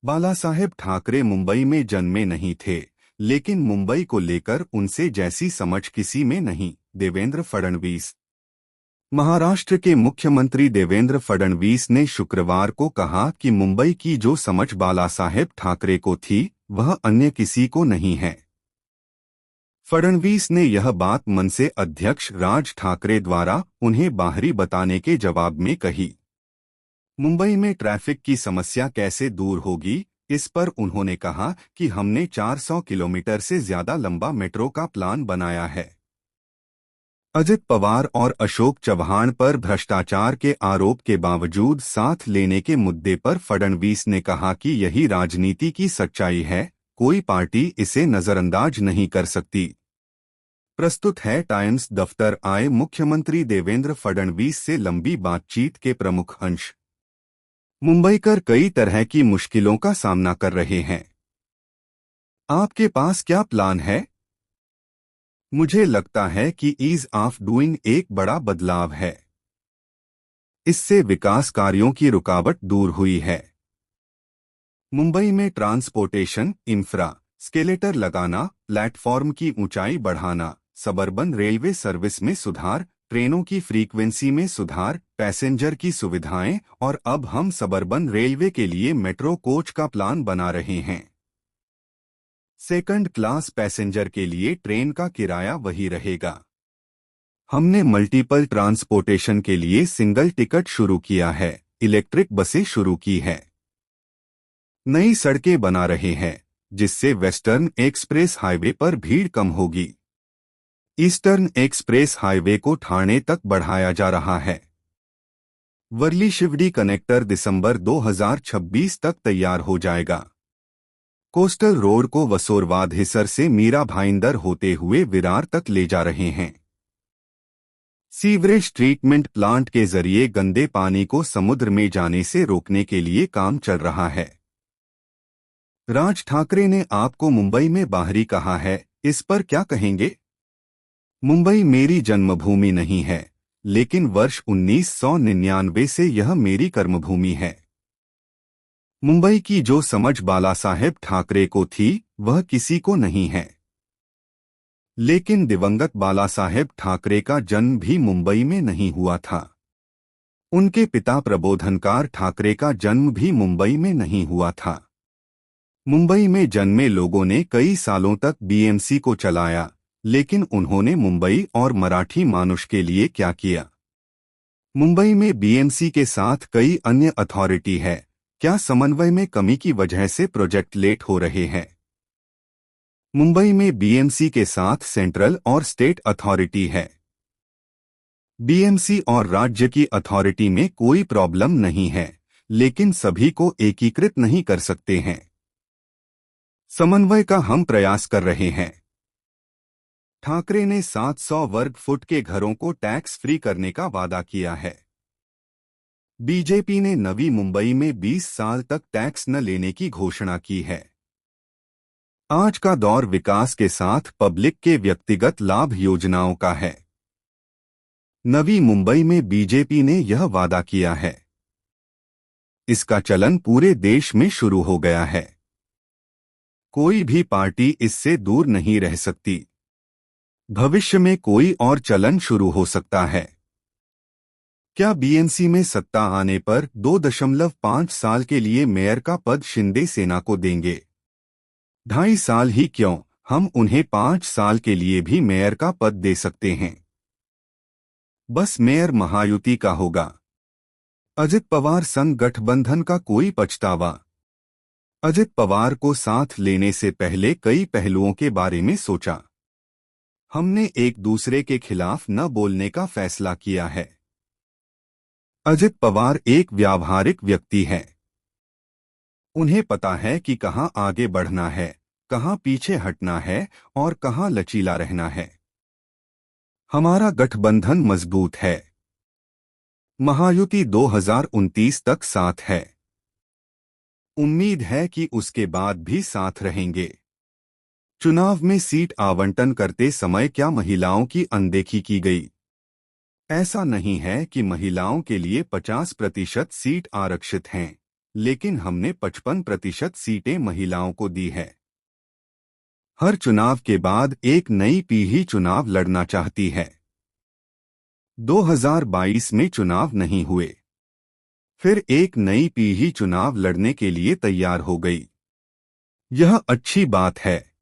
बालासाहेब ठाकरे मुंबई में जन्मे नहीं थे, लेकिन मुंबई को लेकर उनसे जैसी समझ किसी में नहीं। देवेंद्र फडणवीस। महाराष्ट्र के मुख्यमंत्री देवेंद्र फडणवीस ने शुक्रवार को कहा कि मुंबई की जो समझ बालासाहेब ठाकरे को थी, वह अन्य किसी को नहीं है। फडणवीस ने यह बात मनसे अध्यक्ष राज ठाकरे द्वारा उन्हें बाहरी बताने के जवाब में कही। मुंबई में ट्रैफिक की समस्या कैसे दूर होगी, इस पर उन्होंने कहा कि हमने 400 किलोमीटर से ज्यादा लंबा मेट्रो का प्लान बनाया है। अजित पवार और अशोक चव्हाण पर भ्रष्टाचार के आरोप के बावजूद साथ लेने के मुद्दे पर फडणवीस ने कहा कि यही राजनीति की सच्चाई है, कोई पार्टी इसे नजरअंदाज नहीं कर सकती। प्रस्तुत है टाइम्स दफ्तर आए मुख्यमंत्री देवेंद्र फडणवीस से लंबी बातचीत के प्रमुख अंश। मुंबईकर कई तरह की मुश्किलों का सामना कर रहे हैं। आपके पास क्या प्लान है? मुझे लगता है कि ईज ऑफ डूइंग एक बड़ा बदलाव है। इससे विकास कार्यों की रुकावट दूर हुई है। मुंबई में ट्रांसपोर्टेशन इंफ्रा स्केलेटर लगाना, प्लेटफॉर्म की ऊंचाई बढ़ाना, सबर्बन रेलवे सर्विस में सुधार, ट्रेनों की फ्रीक्वेंसी में सुधार, पैसेंजर की सुविधाएं, और अब हम सबर्बन रेलवे के लिए मेट्रो कोच का प्लान बना रहे हैं। सेकंड क्लास पैसेंजर के लिए ट्रेन का किराया वही रहेगा। हमने मल्टीपल ट्रांसपोर्टेशन के लिए सिंगल टिकट शुरू किया है, इलेक्ट्रिक बसें शुरू की है। नई सड़कें बना रहे हैं, जिससे वेस्टर्न एक्सप्रेस हाईवे पर भीड़ कम होगी। ईस्टर्न एक्सप्रेस हाईवे को ठाणे तक बढ़ाया जा रहा है। वर्ली शिवडी कनेक्टर दिसंबर 2026 तक तैयार हो जाएगा। कोस्टल रोड को वसोरवाद हिसर से मीरा भाईंदर होते हुए विरार तक ले जा रहे हैं। सीवरेज ट्रीटमेंट प्लांट के जरिए गंदे पानी को समुद्र में जाने से रोकने के लिए काम चल रहा है। राज ठाकरे ने आपको मुंबई में बाहरी कहा है, इस पर क्या कहेंगे? मुंबई मेरी जन्मभूमि नहीं है, लेकिन वर्ष 1999 से यह मेरी कर्मभूमि है। मुंबई की जो समझ बालासाहेब ठाकरे को थी, वह किसी को नहीं है। लेकिन दिवंगत बालासाहेब ठाकरे का जन्म भी मुंबई में नहीं हुआ था। उनके पिता प्रबोधनकार ठाकरे का जन्म भी मुंबई में नहीं हुआ था। मुंबई में जन्मे लोगों ने कई सालों तक बीएमसी को चलाया, लेकिन उन्होंने मुंबई और मराठी मानुष के लिए क्या किया? मुंबई में बीएमसी के साथ कई अन्य अथॉरिटी है, क्या समन्वय में कमी की वजह से प्रोजेक्ट लेट हो रहे हैं? मुंबई में बीएमसी के साथ सेंट्रल और स्टेट अथॉरिटी है। बीएमसी और राज्य की अथॉरिटी में कोई प्रॉब्लम नहीं है, लेकिन सभी को एकीकृत नहीं कर सकते हैं। समन्वय का हम प्रयास कर रहे हैं। ठाकरे ने 700 वर्ग फुट के घरों को टैक्स फ्री करने का वादा किया है। बीजेपी ने नवी मुंबई में 20 साल तक टैक्स न लेने की घोषणा की है। आज का दौर विकास के साथ पब्लिक के व्यक्तिगत लाभ योजनाओं का है। नवी मुंबई में बीजेपी ने यह वादा किया है। इसका चलन पूरे देश में शुरू हो गया है। कोई भी पार्टी इससे दूर नहीं रह सकती। भविष्य में कोई और चलन शुरू हो सकता है। क्या बीएमसी में सत्ता आने पर 2.5 साल के लिए मेयर का पद शिंदे सेना को देंगे? 2.5 साल ही क्यों, हम उन्हें 5 साल के लिए भी मेयर का पद दे सकते हैं। बस मेयर महायुति का होगा। अजित पवार संग गठबंधन का कोई पछतावा? अजित पवार को साथ लेने से पहले कई पहलुओं के बारे में सोचा। हमने एक दूसरे के खिलाफ न बोलने का फैसला किया है। अजित पवार एक व्यावहारिक व्यक्ति है। उन्हें पता है कि कहां आगे बढ़ना है, कहां पीछे हटना है और कहां लचीला रहना है। हमारा गठबंधन मजबूत है। महायुति 2029 तक साथ है। उम्मीद है कि उसके बाद भी साथ रहेंगे। चुनाव में सीट आवंटन करते समय क्या महिलाओं की अनदेखी की गई? ऐसा नहीं है कि महिलाओं के लिए 50% सीट आरक्षित हैं। लेकिन हमने 55% सीटें महिलाओं को दी है। हर चुनाव के बाद एक नई पीढ़ी चुनाव लड़ना चाहती है। 2022 में चुनाव नहीं हुए, फिर एक नई पीढ़ी चुनाव लड़ने के लिए तैयार हो गई। यह अच्छी बात है।